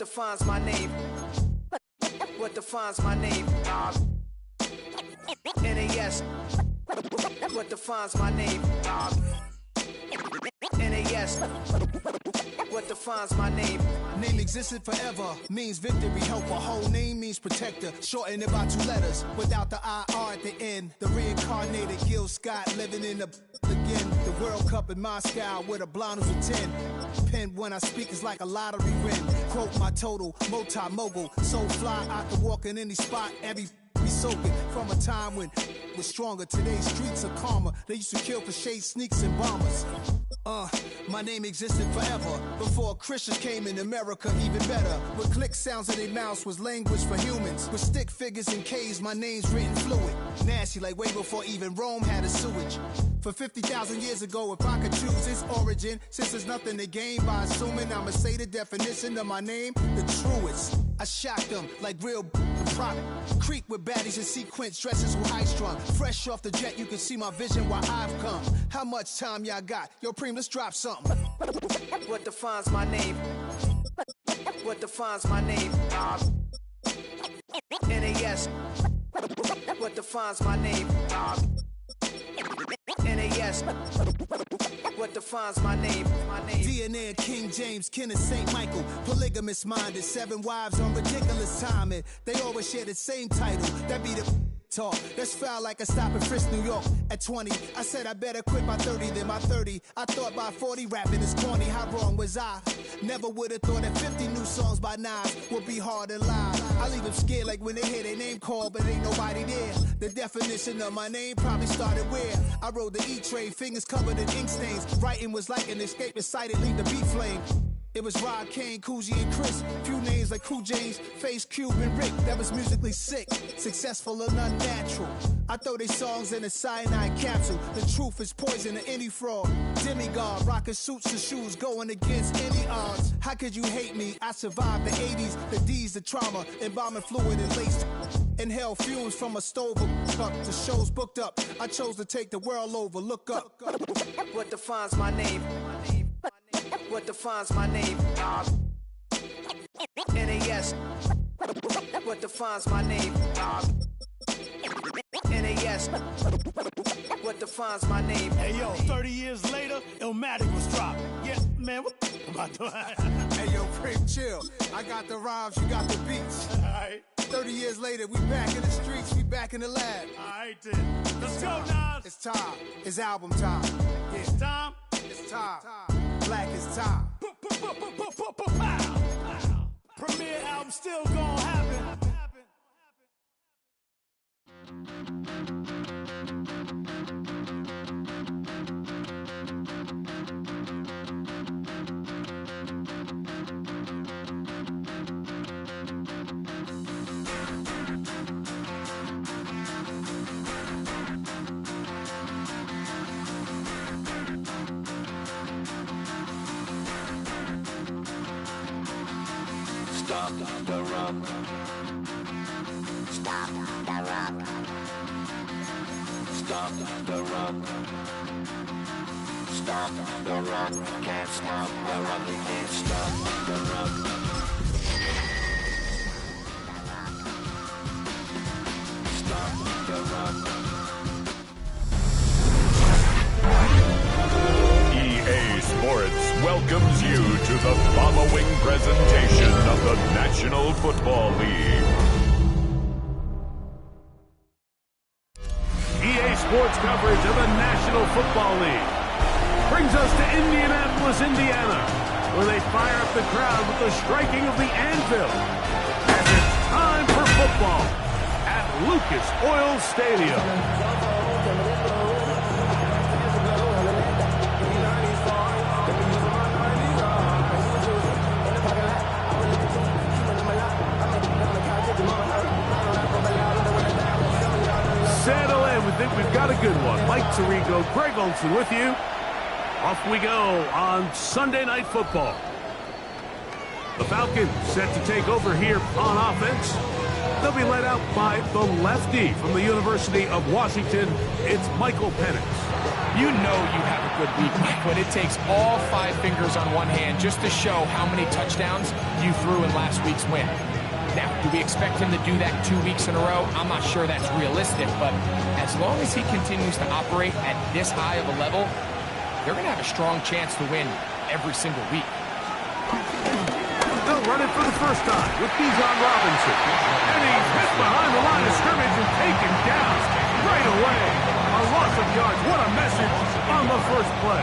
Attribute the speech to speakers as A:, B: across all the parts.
A: defines my name? What defines my name? NAS. What defines my name? NAS. What defines my name?
B: Name existed forever, means victory, helper. Whole name means protector, shortened it by 2 letters, without the IR at the end. The reincarnated Gil Scott living in the again. The World Cup in Moscow with a blonde who's a 10. Pen when I speak is like a lottery win. Quote my total, multi-mogul, so fly I can walk in any spot, every be soaking from a time when was stronger. Today's streets are calmer. They used to kill for shade sneaks and bombers. My name existed forever before Christians came in America, even better. With click sounds in their mouths was language for humans. With stick figures and K's, my name's written fluid. Nasty like way before even Rome had a sewage. For 50,000 years ago, if I could choose its origin, since there's nothing to gain by assuming I'ma say the definition of my name, the truest. I shocked them like real prop. Creek with baddies in sequence, dresses with high strung. Fresh off the jet, you can see my vision while I've come. How much time y'all got? Yo, Preem, let's drop something.
A: What defines my name? What defines my name? NAS. What defines my name? NAS. What defines my name?
B: DNA of King James, kin of St. Michael. Polygamous minded, 7 wives on ridiculous timing. They always share the same title. That be the talk. That's foul like a stop in Frisk, New York. At 20, I said I better quit by 30 than my 30. I thought by 40 rapping is corny. How wrong was I? Never would have thought that 50 new songs by Nas would be hard to lie. I leave them scared like when they hear their name called, but ain't nobody there. The definition of my name probably started where I rode the E-train, fingers covered in ink stains. Writing was like an escape inside leave the beat flame. It was Rod Kane, Coogee, and Chris. Few names like Cool James, Face, Cube, and Rick. That was musically sick, successful and unnatural. I throw these songs in a cyanide capsule. The truth is poison to any fraud. Demigod, rocking suits and shoes, going against any odds. How could you hate me? I survived the 80s, the D's, the trauma, embalming fluid and laced. Inhale fumes from a stove up. The show's booked up. I chose to take the world over. Look up.
A: What defines my name? What defines my name? NAS. What defines my name? NAS. What defines my name?
C: Hey yo, 30 years later, Illmatic was dropped. Yeah, man, what about that?
B: Hey yo, Preem, chill. I got the rhymes, you got the beats.
C: Alright.
B: 30 years later, we back in the streets, we back in the lab.
C: Alright then. Let's go, Nas.
B: It's time. It's album time. Yeah.
C: It's time.
B: It's time. Black is time.
C: Premiere album still gonna happen.
D: Stop the rock. Stop the rock. Stop the rock. Stop the rock. Can't stop the rock. We can't stop the rock. Stop the rock.
E: EA Sports welcomes you to the following presentation of the National Football League. EA Sports coverage of the National Football League brings us to Indianapolis, Indiana, where they fire up the crowd with the striking of the anvil. And it's time for football at Lucas Oil Stadium. Settle in. We think we've got a good one. Mike Tirico, Greg Olson with you. Off we go on Sunday Night Football. The Falcons set to take over here on offense. They'll be led out by the lefty from the University of Washington. It's Michael Penix.
F: You know you have a good week, Mike, when it takes all 5 fingers on one hand just to show how many touchdowns you threw in last week's win. Now, do we expect him to do that 2 weeks in a row? I'm not sure that's realistic, but as long as he continues to operate at this high of a level, they're going to have a strong chance to win every single week.
E: They'll run it for the first time with Bijan Robinson. And he's hit behind the line of scrimmage and taken down right away. A loss of yards. What a message on the first play.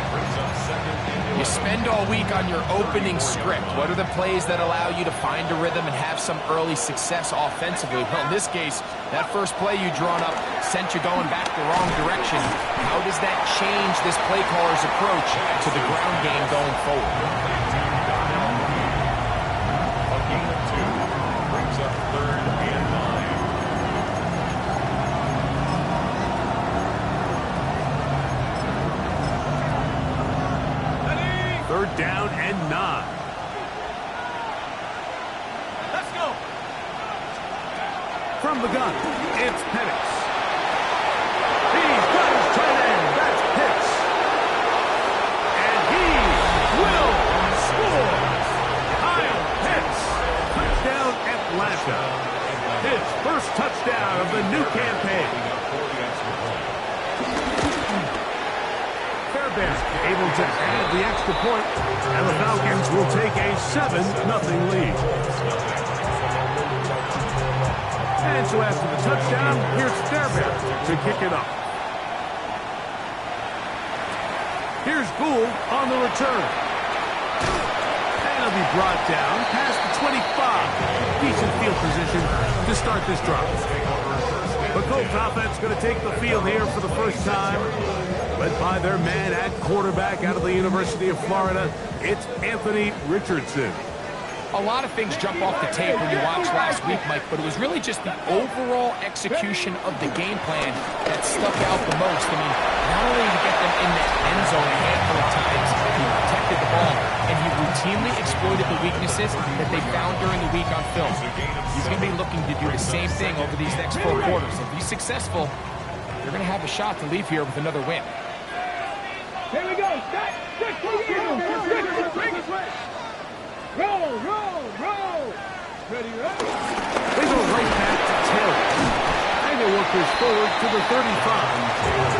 F: You spend all week on your opening script. What are the plays that allow you to find a rhythm and have some early success offensively? Well, in this case, that first play you drawn up sent you going back the wrong direction. How does that change this play caller's approach to the ground game going forward?
G: A gain of 2 brings up 3rd and 9.
E: Third down and 9.
C: Let's go.
E: From the gun, it's Penix. He's got his tight end. That's Pitts. And he will score. Kyle Pitts. Touchdown Atlanta. His first touchdown of the new campaign. Fairbairn able to add the extra point, and the Falcons will take a 7-0 lead. And so after the touchdown, here's Fairbairn to kick it off. Here's Gould on the return. And he'll be brought down past the 25. Decent field position to start this drive. The Colts offense going to take the field here for the first time. Led by their man at quarterback out of the University of Florida, it's Anthony Richardson.
F: A lot of things jump off the tape when you watched last week, Mike, but it was really just the overall execution of the game plan that stuck out the most. I mean, not only did he get them in the end zone a handful of times, he protected the ball, and he routinely exploited the weaknesses that they found during the week on film. He's going to be looking to do the same thing over these next 4 quarters. If he's successful, they're going to have a shot to leave here with another win.
H: Here we go. Roll, roll, roll. Ready, roll.
E: They go right back to Taylor. And they work this forward to the 35.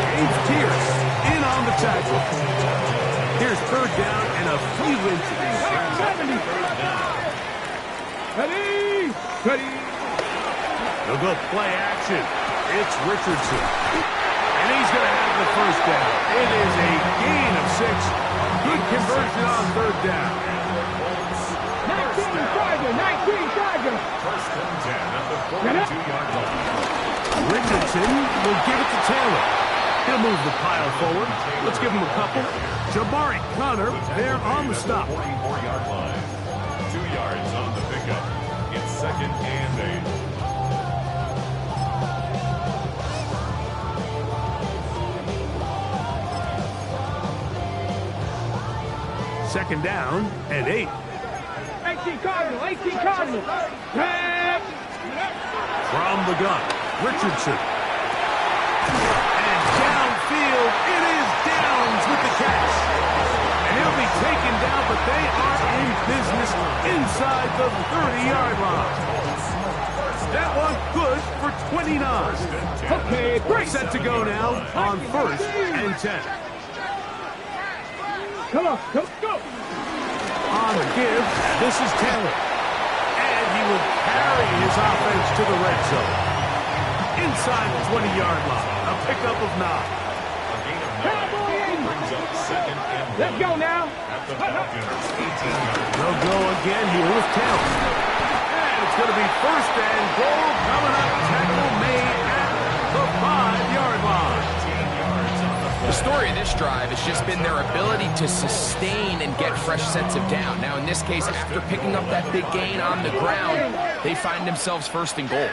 E: James Pierce in on the tackle. Here's 3rd down and a few inches.
H: Ready, ready.
E: They'll go play action. It's Richardson. And he's going to have the first down. It is a gain of 6. Good conversion on 3rd down.
H: 19 Tiger.
G: First and 10 at the 42-yard line.
E: Richardson will give it to Taylor. He'll move the pile forward. Let's give him a couple. Jabari Connor there on the stop.
G: 44-yard line. 2 yards on the pickup. It's 2nd and 8.
E: Second down and 8.
H: 18 Cardinal.
E: From the gun, Richardson. And downfield, it is Downs with the catch. And he'll be taken down, but they are in business inside the 30-yard line. That one good for 29.
H: Okay, break.
E: Set to go now on 1st and 10.
H: Come on, go.
E: On the give, this is Taylor. And he will carry his offense to the red zone. Inside the 20-yard line, a pickup of 9.
G: A gain of 9 brings up 2nd and 1.
H: Let's go now.
G: At the Falcons' 18-yard line.
E: They'll go again here with Taylor. And it's going to be 1st and goal coming up. Tackle made at the 5-yard line.
F: The story of this drive has just been their ability to sustain and get fresh sets of down. Now, in this case, after picking up that big gain on the ground, they find themselves 1st and goal.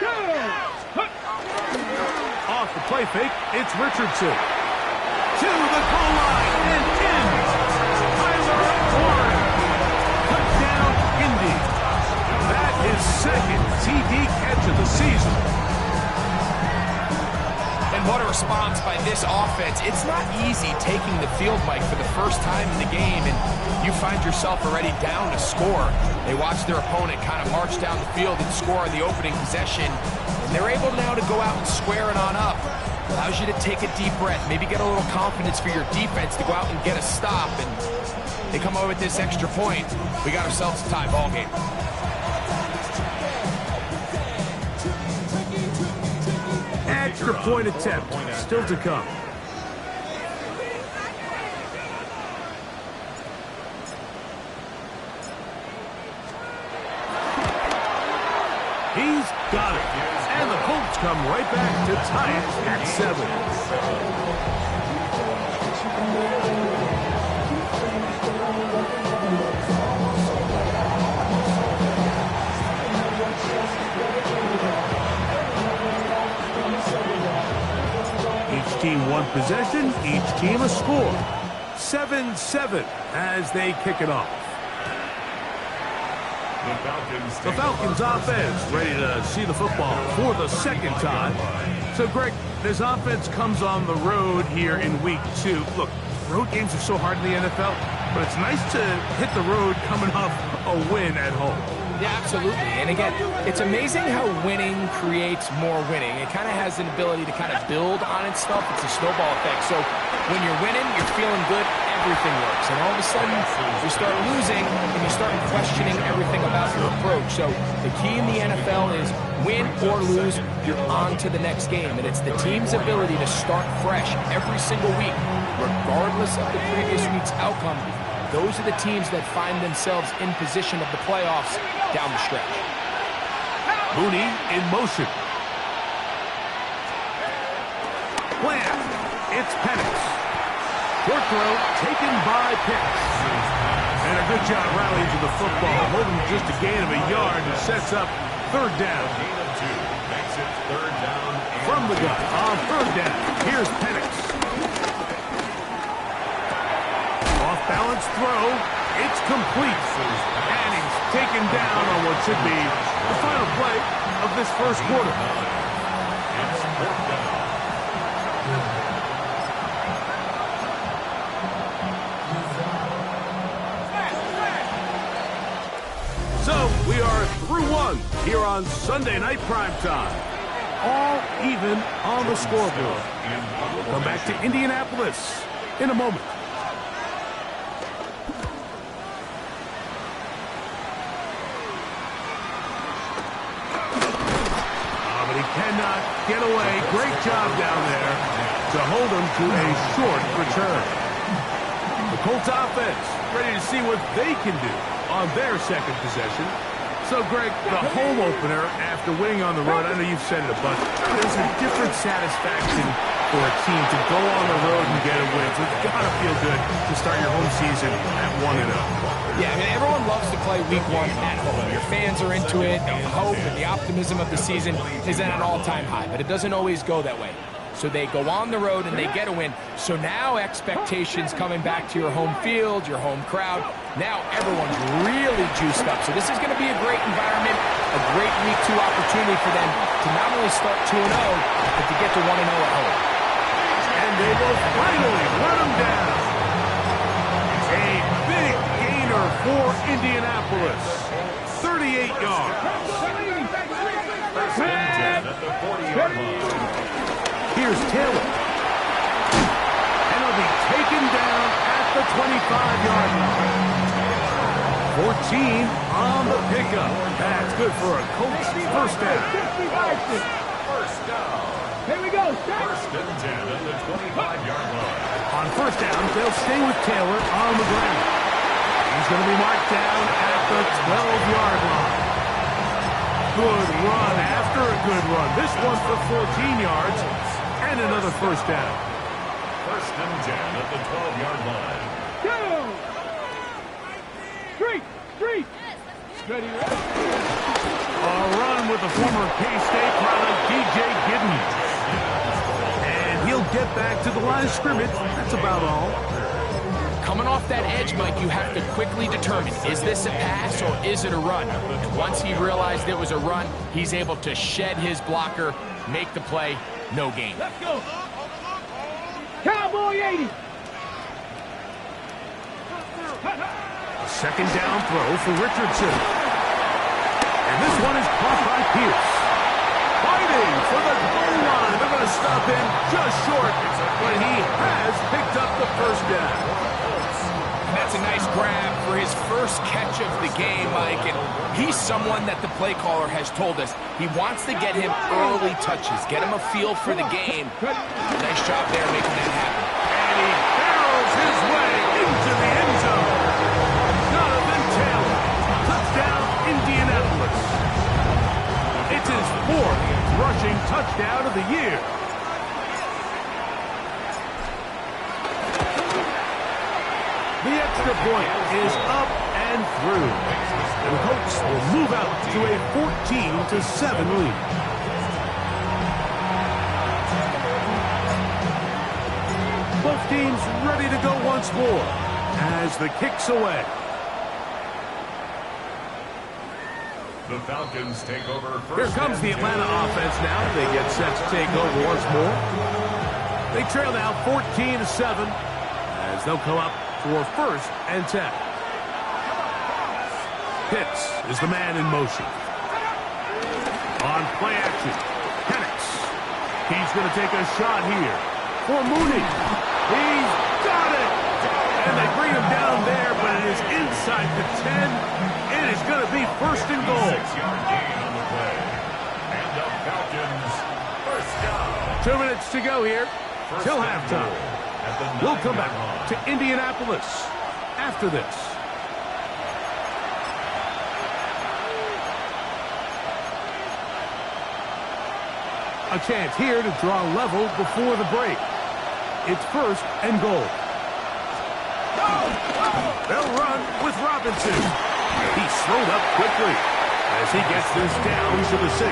E: Off the play fake, it's Richardson. To the goal line and in. Tyler Warren. Touchdown, Indy. That is 2nd TD catch of the season.
F: And what a response by this offense. It's not easy taking the field, Mike, for the first time in the game, and you find yourself already down to score. They watch their opponent kind of march down the field and score on the opening possession, and they're able now to go out and square it on up. Allows you to take a deep breath, maybe get a little confidence for your defense to go out and get a stop, and they come over with this extra point. We got ourselves a tie ball game.
E: Extra point attempt still to come. He's got it. And the Colts come right back to tie it at 7. Each team one possession, each team a score. 7-7 as they kick it off. The Falcons offense ready to see the football for the second time. So, Greg, this offense comes on the road here in week 2. Look, road games are so hard in the NFL, but it's nice to hit the road coming off a win at home.
F: Yeah, absolutely. And again, it's amazing how winning creates more winning. It kind of has an ability to kind of build on itself. It's a snowball effect. So when you're winning, you're feeling good, everything works. And all of a sudden, you start losing, and you start questioning everything about your approach. So the key in the NFL is win or lose, you're on to the next game. And it's the team's ability to start fresh every single week, regardless of the previous week's outcome. Those are the teams that find themselves in position of the playoffs down the stretch.
E: Mooney in motion. Plant. It's Penix. Short throw taken by Pitts. And a good job rallying to the football. Holding just a gain of a yard and sets up third down. From the gun on third down. Here's Penix. Off-balance throw. It's complete. And he's taken down on what should be the final play of this first quarter. So we are through one here on Sunday Night Primetime. All even on the scoreboard. We'll come back to Indianapolis in a moment. Cannot get away. Great job down there to hold him to a short return. The Colts offense ready to see what they can do on their second possession. So, Greg, the home opener after winning on the road, I know you've said it a bunch, there's a different satisfaction for a team to go on the road and get a win. So it's got to feel good to start your home season at 1-0.
F: Yeah, I mean, everyone loves to play week 1 at home. Your fans are into it. The hope and the optimism of the season is at an all-time high, but it doesn't always go that way. So they go on the road and they get a win. So now expectations coming back to your home field, your home crowd. Now everyone's really juiced up. So this is going to be a great environment, a great week 2 opportunity for them to not only start 2-0, but to get to 1-0 at home.
E: And they will finally run them down. A big gainer for Indianapolis. 38 yards. Here's Taylor. And he'll be taken down at the 25-yard line. 14 on the pickup. That's good for a Colts first down.
G: First down.
H: Here we go.
G: First and 10 at the 25-yard line.
E: On first down, they'll stay with Taylor on the ground. He's going to be marked down at the 12-yard line. Good run after a good run. This one for 14 yards and another first down.
G: First and 10 at the 12-yard line.
H: Go! Street! Street! Ready, ready.
E: A run with the former K-State product, DJ Giddens. And he'll get back to the line of scrimmage. That's about all.
F: Coming off that edge, Mike, you have to quickly determine, is this a pass or is it a run? And once he realized it was a run, he's able to shed his blocker, make the play, no gain.
H: Let's go. Cowboy 80.
E: A second down throw for Richardson. And this one is caught by Pierce. Fighting for the goal line. They're going to stop him just short, but he has picked up the first down.
F: That's a nice grab for his first catch of the game, Mike. And he's someone that the play caller has told us he wants to get him early touches, get him a feel for the game. Nice job there making that happen.
E: And he barrels his way into the end zone. Jonathan Taylor, touchdown Indianapolis. It's his fourth rushing touchdown of the year. The extra point is up and through. And the Colts will move out to a 14-7 lead. Both teams ready to go once more as the kick's away.
G: The Falcons take over first.
E: Here comes the Atlanta offense now. They get set to take over once more. They trail now 14-7 as they'll come up for first and 10. Pitts is the man in motion. On play action, Penix. He's going to take a shot here for Mooney. He's got it! And they bring him down there, but it is inside the 10. It is going to be first and goal.
G: 6-yard gain on the play. And the Falcons first down.
E: 2 minutes to go here till halftime. We'll come back to Indianapolis after this. A chance here to draw level before the break. It's first and goal. They'll run with Robinson. He's slowed up quickly as he gets this down to the 6.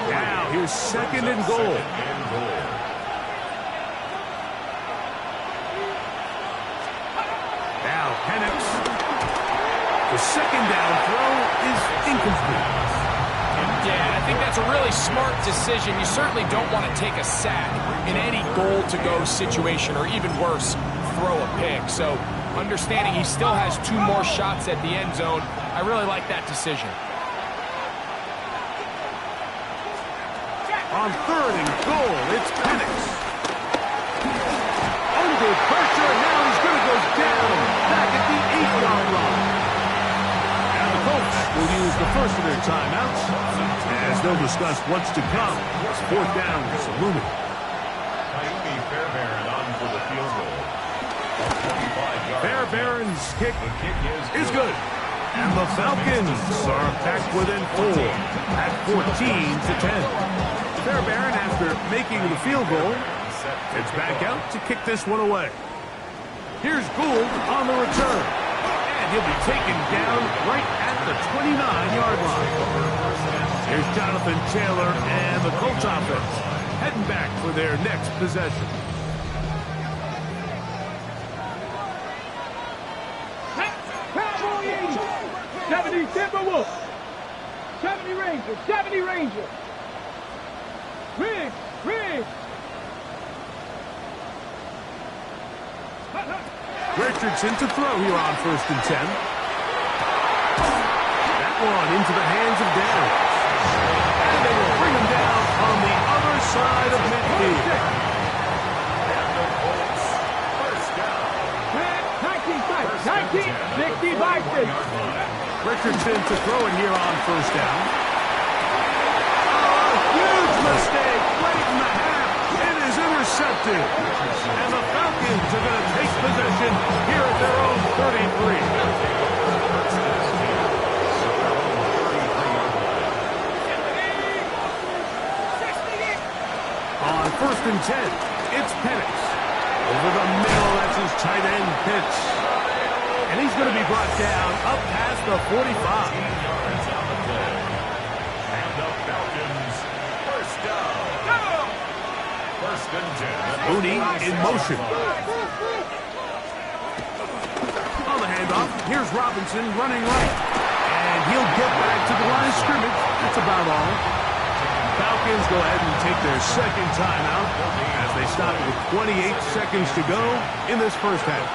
E: Now here's second and goal. Now Penix. The second down throw is incomplete.
F: Yeah, I think that's a really smart decision. You certainly don't want to take a sack in any goal-to-go situation, or even worse, throw a pick. So understanding he still has 2 more shots at the end zone, I really like that decision.
E: On third and goal, it's Penix. Under pressure, now he's going to go down back at the 8-yard line. And the Colts will use the first of their timeouts as they'll discuss what's to come. It's fourth down to Mooney.
G: Miami Fairbairn on for the field goal.
E: Fairbairn's kick is good. And the Falcons are back within 4 at 14-10. Fairbairn, after making the field goal, gets back out to kick this one away. Here's Gould on the return. And he'll be taken down right at the 29-yard line. Here's Jonathan Taylor and the Colts offense heading back for their next possession.
H: Cowboy 80. 70 Timberwolves. 70 Rangers. 70 Rangers. Riggs.
E: Richardson to throw here on first and 10. That one into the hands of Downs. And they will bring him down on the other side of midfield.
G: And the Colts first down.
H: 1960 Vikings.
E: Richardson to throw it here on first down. Huge mistake late in the half. It is intercepted. And the Falcons are going to take possession here at their own 33. On first and 10, it's Penix. Over the middle, that's his tight end pitch. And he's going to be brought down up past the 45.
G: First and 10.
E: Mooney in motion. On the handoff, here's Robinson running right. And he'll get back to the line of scrimmage. That's about all. Falcons go ahead and take their second timeout as they stop with 28 seconds to go in this first half.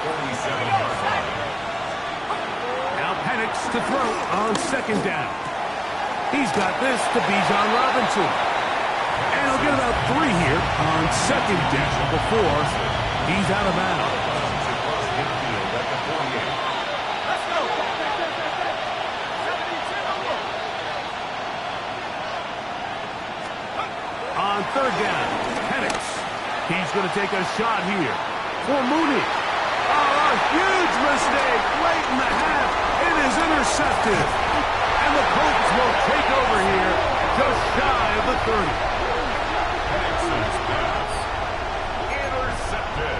E: Now Penix to throw on second down. He's got this to Bijan Robinson. And he'll get about 3 here on second down before he's out of bounds. On third down, Penix. He's going to take a shot here for Mooney. Oh, a huge mistake late in the half. It is intercepted. And the Colts will take over here just shy of the 30.
G: Penix's pass. Intercepted.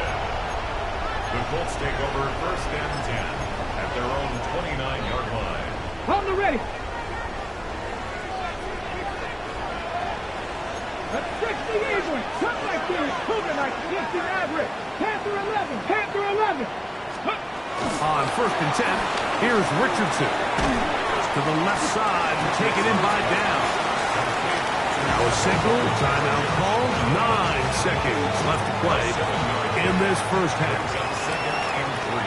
G: The Colts take over first and 10 at their own 29-yard line.
H: On the ready. Let's fix the Eagles. Cut like this. Cougar like this is average. Panther 11. Panther 11.
E: On first and 10, here's Richardson. To the left side and taken in by down. Now a signal, timeout called. 9 seconds left to play in this first half.
G: Second and 3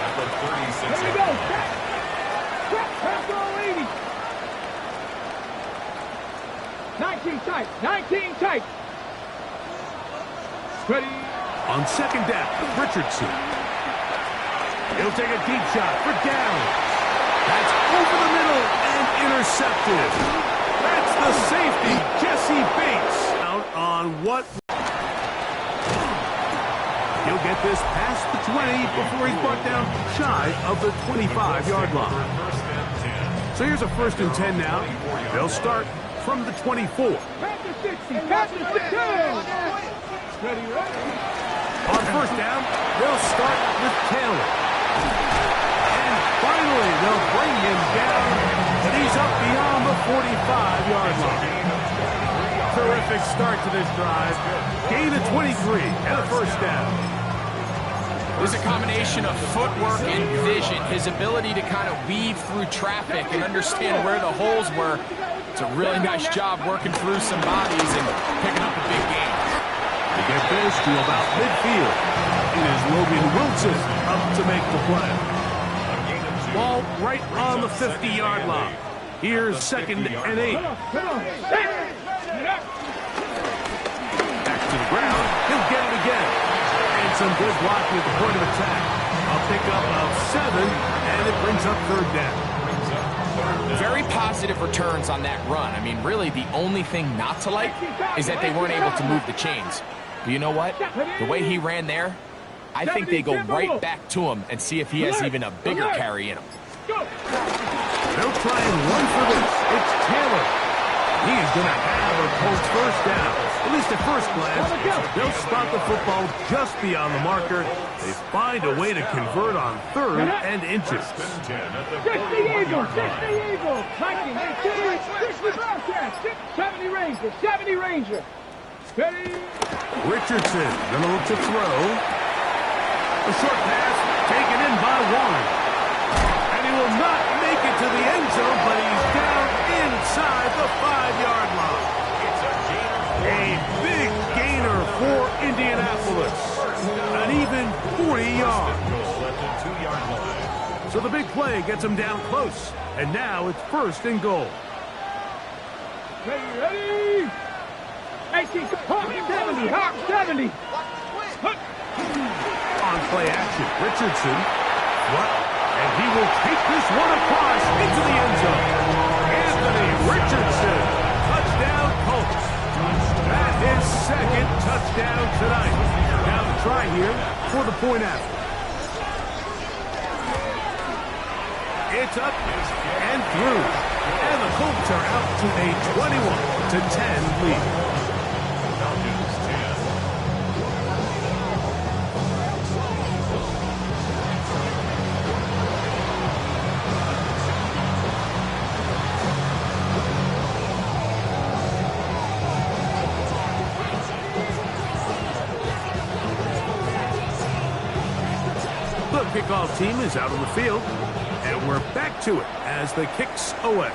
G: at the 36.
H: Here we go. Step. Panther 80. 19 tight. 19 tight. Ready.
E: On second down, Richardson. He'll take a deep shot for down. That's over the middle and intercepted. That's the safety, Jesse Bates. Out on what? He'll get this past the 20 before he's brought down shy of the 25-yard line. So here's a first and 10 now. They'll start from the 24.
H: Panther 60. Panther 60. Ready.
E: On first down, they'll start with Taylor. And finally, they'll bring him down, but he's up beyond the 45-yard line. Terrific start to this drive. Gain of 23 and a first down.
F: There's a combination of footwork and vision, his ability to kind of weave through traffic and understand where the holes were. It's a really nice job working through some bodies and picking up a big game.
E: To get this to about midfield, it is Logan Wilson up to make the play. Ball right on the 50-yard line. Here's second and 8. Back to the ground. He'll get it again. And some good blocking at the point of attack. A pickup of 7, and it brings up third down.
F: Very positive returns on that run. I mean, really, the only thing not to like is that they weren't able to move the chains. But you know what? The way he ran there, I think they go right back to him and see if he has even a bigger carry in him.
E: They'll try and run for this. It's Taylor. He is going to have a Colts first down. At least at first glance, they'll spot the football just beyond the marker. They find a way to convert on third and inches.
H: 60 Eagles. 60 Eagles. 60 Broncos. 70 Ranger. 70 Ranger. Ready.
E: Richardson going to look to throw. A short pass taken in by Warren. And he will not make it to the end zone, but he's down inside the 5-yard line. A big gainer for Indianapolis. An even 40 yards. So the big play gets him down close. And now it's first and goal.
H: Ready. 18. Hawk 70. Hawk 70.
E: On play action, Richardson. What? And he will take this one across into the end zone. Anthony Richardson. Touchdown, Colts. That's his second touchdown tonight. Now the try here for the point after. It's up and through. And the Colts are out to a 21-10 lead. kickoff team is out on the field, and we're back to it as the kick's away.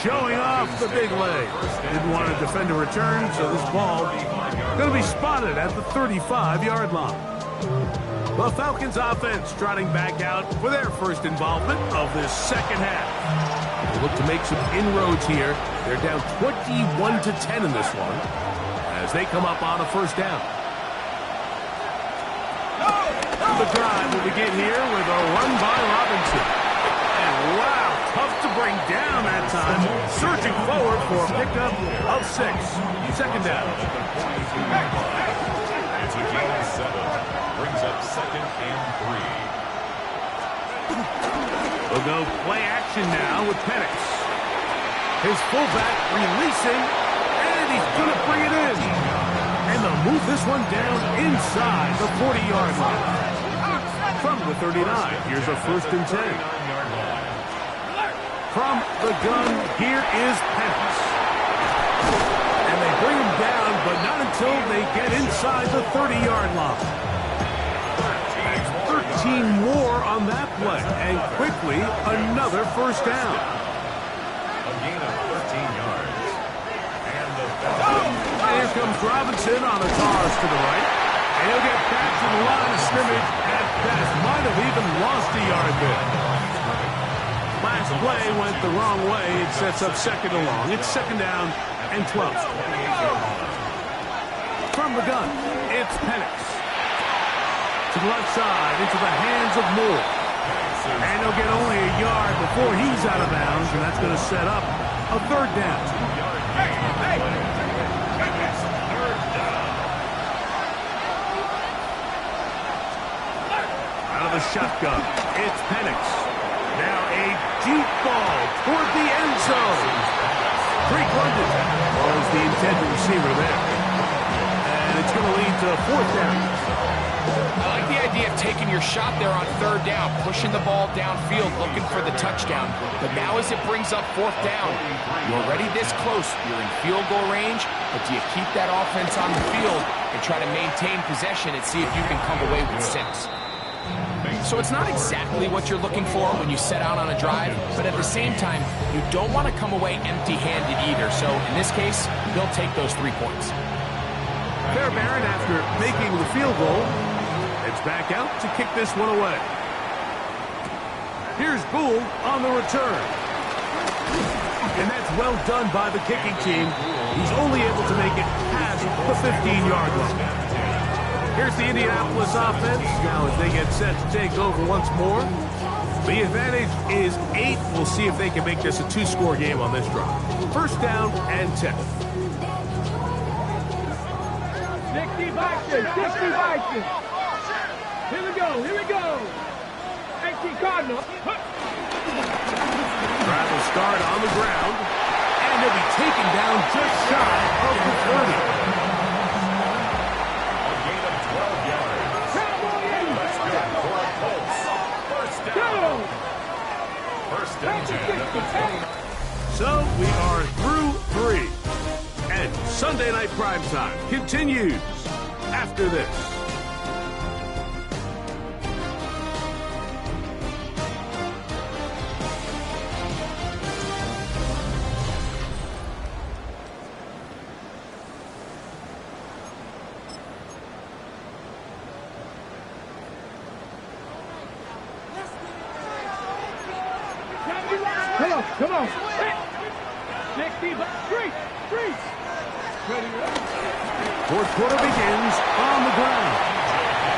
E: Showing off the big leg. Didn't want to defend a return, so this ball going to be spotted at the 35-yard line. The Falcons offense trotting back out for their first involvement of this second half. They look to make some inroads here. They're down 21-10 in this one as they come up on a first down. The drive will begin here with a run by Robinson. And wow, tough to bring down that time. Surging forward for a pickup of 6. Second down.
G: It's a gain of 7. Brings up 2nd and 3.
E: We'll go play action now with Penix. His fullback releasing, and he's going to bring it in. And they'll move this one down inside the 40-yard line. From the 39, here's a 1st and 10. From the gun, here is Penix. And they bring him down, but not until they get inside the 30-yard line. 13 more on that play, and quickly another first down.
G: A gain of 13 yards.
E: And here comes Robinson on a toss to the right. And he'll get back to the line of scrimmage at best. Might have even lost a yard there. Last play went the wrong way. It sets up 2nd and long. It's 2nd down and 12. From the gun, it's Penix. To the left side, into the hands of Moore. And he'll get only a yard before he's out of bounds, and that's going to set up a 3rd down. Out of the shotgun, it's Penix. Now a deep ball toward the end zone. Drake London was the intended receiver there. And it's going to lead to 4th down.
F: I like the idea of taking your shot there on 3rd down, pushing the ball downfield, looking for the touchdown. But now as it brings up 4th down, you're already this close. You're in field goal range, but do you keep that offense on the field and try to maintain possession and see if you can come away with 6? So it's not exactly what you're looking for when you set out on a drive, but at the same time, you don't want to come away empty-handed either. So in this case, they'll take those 3 points.
E: Fairbairn, after making the field goal, heads back out to kick this one away. Here's Gould on the return. And that's well done by the kicking team. He's only able to make it past the 15-yard line. Here's the Indianapolis offense. Now as they get set to take over once more. The advantage is 8. We'll see if they can make this a 2-score game on this drive. 1st down and 10.
H: 60 Vikings, 60 Vikings. Here we go, here we go. 18 Cardinals.
E: Drive will start on the ground, and he'll be taken down just shy of the 30. So we are through 3. And Sunday Night Primetime continues after this.
H: Come on. 60, street.
E: 4th quarter begins on the ground.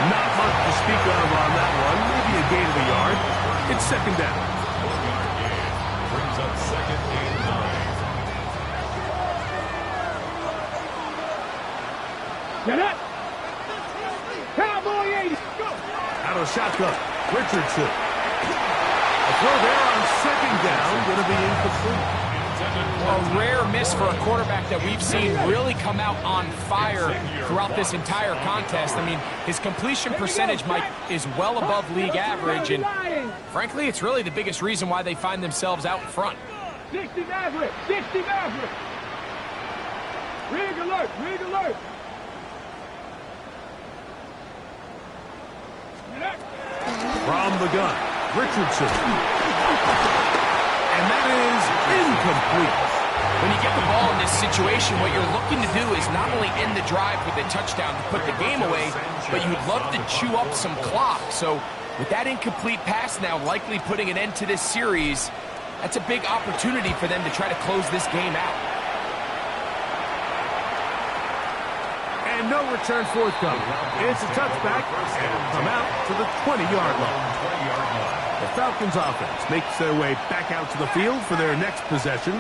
E: Not much to speak of on that one. Maybe a gain of a yard. It's 2nd down.
G: Brings up 2nd and 9.
H: Get up. Cowboy 80. Go.
E: Out of shotgun. Richardson. A throw there on 2nd down. Going to be incomplete.
F: A rare miss for a quarterback that we've seen really come out on fire throughout this entire contest. I mean, his completion percentage, Mike, is well above league average, and frankly, it's really the biggest reason why they find themselves out in front.
H: 60 Maverick, 60 Maverick. Rig alert, rig alert.
E: From the gun, Richardson. And that is incomplete.
F: When you get the ball in this situation, what you're looking to do is not only end the drive with a touchdown to put the game away, but you'd love to chew up some clock. So with that incomplete pass now likely putting an end to this series, that's a big opportunity for them to try to close this game out.
E: And no return forthcoming. It's a touchback, and it'll come out to the 20-yard line. The Falcons offense makes their way back out to the field for their next possession.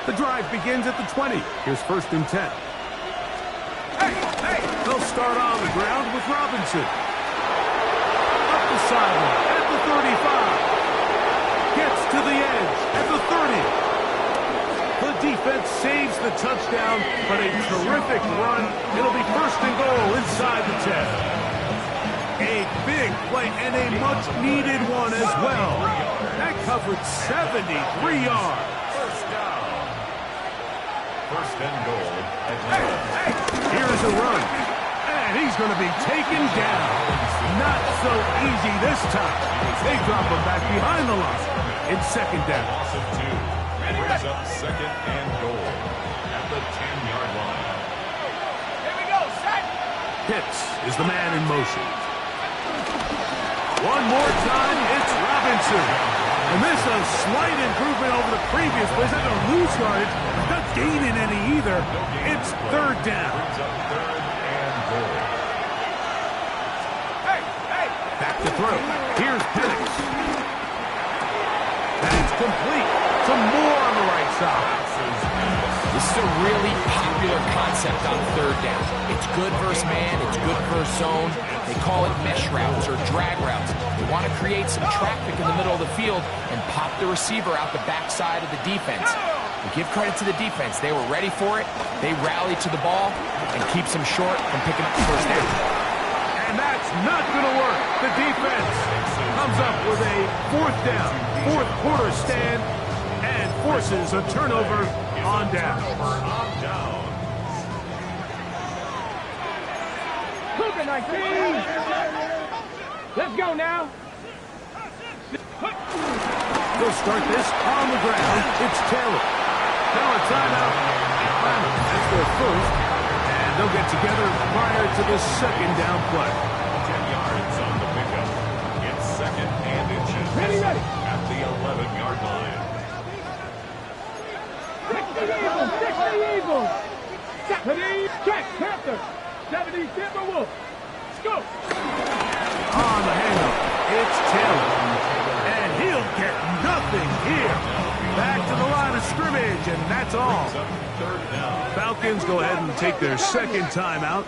E: The drive begins at the 20. Here's 1st and 10. They'll start on the ground with Robinson. Up the sideline at the 35. Gets to the edge at the 30. The defense saves the touchdown, but a terrific run. It'll be 1st and goal inside the 10. A big play and a much-needed one as well. That covered 73 yards.
G: 1st and goal.
E: Here's a run. And he's going to be taken down. Not so easy this time. They drop him back behind the line. It's 2nd down.
G: Loss of 2. Brings up 2nd and goal at the 10-yard line.
H: Here we go, set.
E: Pitts is the man in motion. One more time, it's Robinson. And this is a slight improvement over the previous plays. Not going to lose yardage, not gaining any either. It's 3rd down.
G: Brings up 3rd and goal.
E: Back to throw. Here's Penix. That's complete. Some more on the right side.
F: This is a really popular concept on 3rd down. It's good versus man, it's good versus zone. They call it mesh routes or drag routes. They want to create some traffic in the middle of the field and pop the receiver out the backside of the defense. We give credit to the defense. They were ready for it. They rallied to the ball and keeps them short from picking up the 1st down.
E: And that's not going to work. The defense comes up with a 4th down, 4th quarter stand, and forces a turnover on down.
H: Cougar 19. Let's go now.
E: They'll start this on the ground. It's Taylor. Now a timeout. That's their 1st. And they'll get together prior to the 2nd down play.
G: 10 yards on the pickup. It's 2nd and inches.
H: Ready.
G: At the 11-yard line.
H: 60 Eagles. 70 check Panther. 70 Timberwolves. Let's go.
E: On the handoff, it's Taylor. And he'll get nothing here. Back to the line of scrimmage, and that's all.
G: 3rd down.
E: Falcons go ahead and take their 2nd timeout.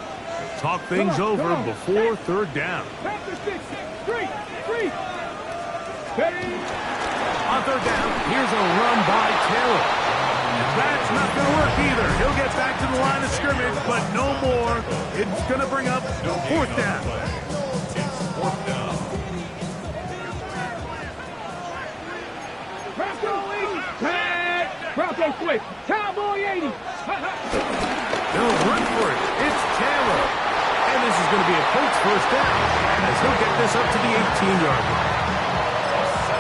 E: Talk things over before 3rd down.
H: Panther 6, 3. Ready.
E: On 3rd down, here's a run by Taylor. That's not going to work either. He'll get back to the line of scrimmage, but no more. It's going to bring up 4th down.
G: It's 4th down.
H: Bronco switch. Cowboy 80.
E: They'll run for it. It's Taylor. And this is going to be a Colts 1st down as he'll get this up to the 18-yard line.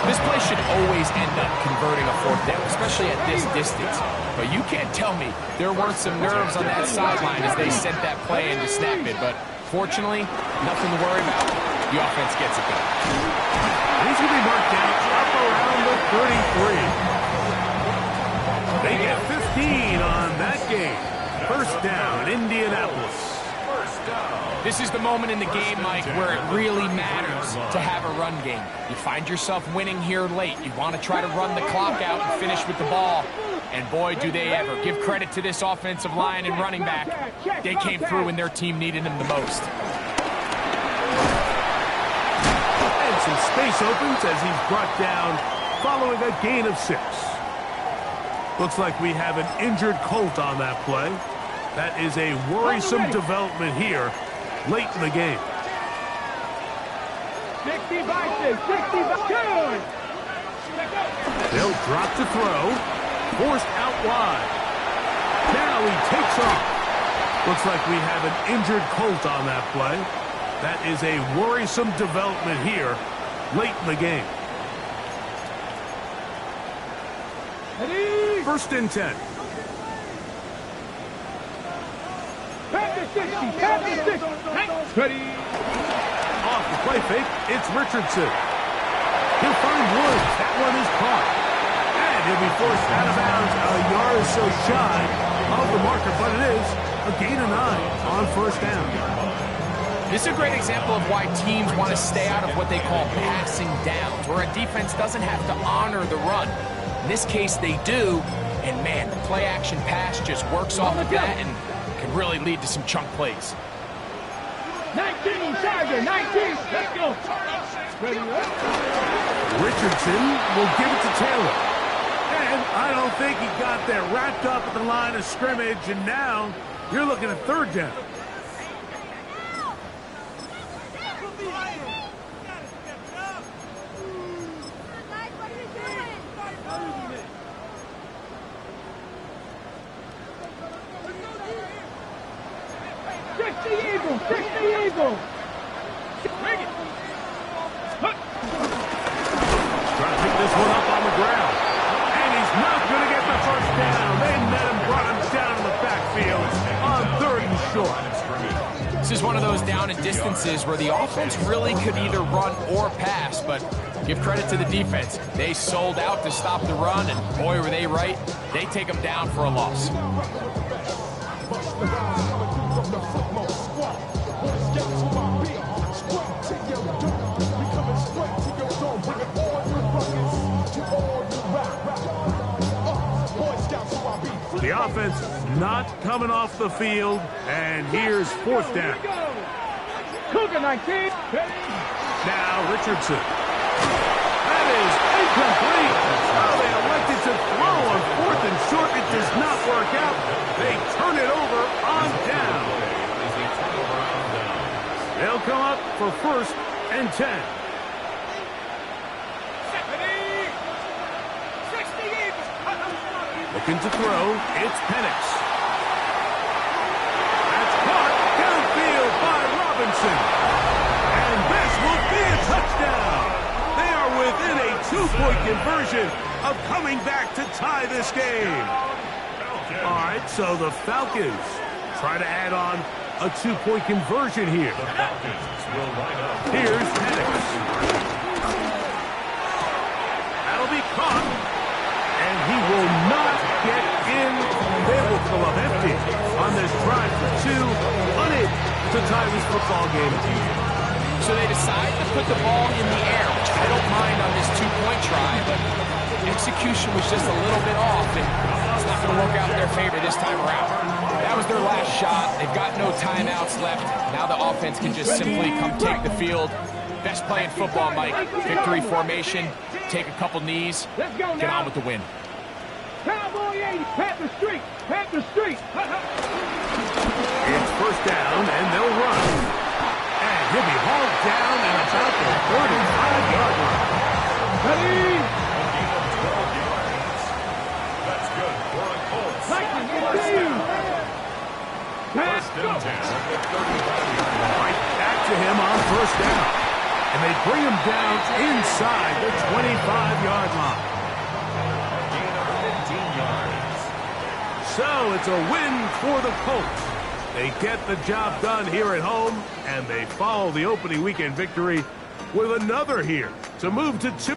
F: This play should always end up converting a 4th down, especially at this distance. But you can't tell me there weren't some nerves on that sideline as they sent that play in to snap it. But fortunately, nothing to worry about. The offense gets it done.
E: And he's going to be marked down up around the 33. They get 15 on that game. 1st down, Indianapolis.
F: This is the moment in the game, Mike, where it really matters to have a run game. You find yourself winning here late. You want to try to run the clock out and finish with the ball. And boy, do they ever. Give credit to this offensive line and running back. They came through when their team needed them the most.
E: And some space opens as he's brought down following a gain of 6. Looks like we have an injured Colt on that play. That is a worrisome development here late in the game.
H: 60 Vikings, 60 Vikings.
E: They'll drop to throw. Forced out wide. Now he takes off. Looks like we have an injured Colt on that play. That is a worrisome development here late in the game.
H: Ready?
E: 1st and 10.
H: Pass to 60. Pass to 60. Ready?
E: Off the play fake, it's Richardson. He'll find Woods. That one is caught. And he'll be forced out of bounds a yard or so shy of the marker, but it is a gain of 9 on 1st down.
F: This is a great example of why teams want to stay out of what they call passing downs, where a defense doesn't have to honor the run. In this case, they do, and man, the play-action pass just works off of that and can really lead to some chunk plays.
H: 19, Charger, 19. Let's go. Ready?
E: Richardson will give it to Taylor. And I don't think he got there wrapped up at the line of scrimmage, and now you're looking at 3rd down.
H: Eagle.
E: Bring it. Trying to pick this one up on the ground. And he's not going to get the 1st down. They met him, brought him down in the backfield on 3rd and short.
F: This is one of those down and distances where the offense really could either run or pass, but give credit to the defense. They sold out to stop the run, and boy, were they right. They take them down for a loss.
E: The offense not coming off the field, and here's 4th down.
H: Cougar 19.
E: Now Richardson. That is incomplete. Oh, they elected to throw on 4th and short. It does not work out. They turn it over on down. They'll come up for 1st and 10. Looking to throw, it's Penix. That's caught downfield by Robinson. And this will be a touchdown. They are within a 2-point conversion of coming back to tie this game. All right, so the Falcons try to add on a 2-point conversion here. Here's Penix. That'll be caught. And he will not get in. They will fill up empty on this drive for 2, unable to tie this football game.
F: So they decide to put the ball in the air, which I don't mind on this 2-point try, but execution was just a little bit off, and it's not going to work out in their favor this time around. That was their last shot. They've got no timeouts left. Now the offense can just simply come take the field. Best play in football, Mike. Victory formation. Take a couple knees. Get on with the win.
H: Cowboy 80. Pat the street. Pat the street.
E: It's 1st down, and they'll run. And he'll be hauled down and about the 35-yard line.
H: Ready?
G: That's good for a Colts.
H: Pass.
G: First and 10 at the 35-yard line.
E: Right back to him on 1st down. And they bring him down inside the 25-yard line.
G: Gain of 15 yards.
E: So it's a win for the Colts. They get the job done here at home, and they follow the opening weekend victory with another here to move to 2.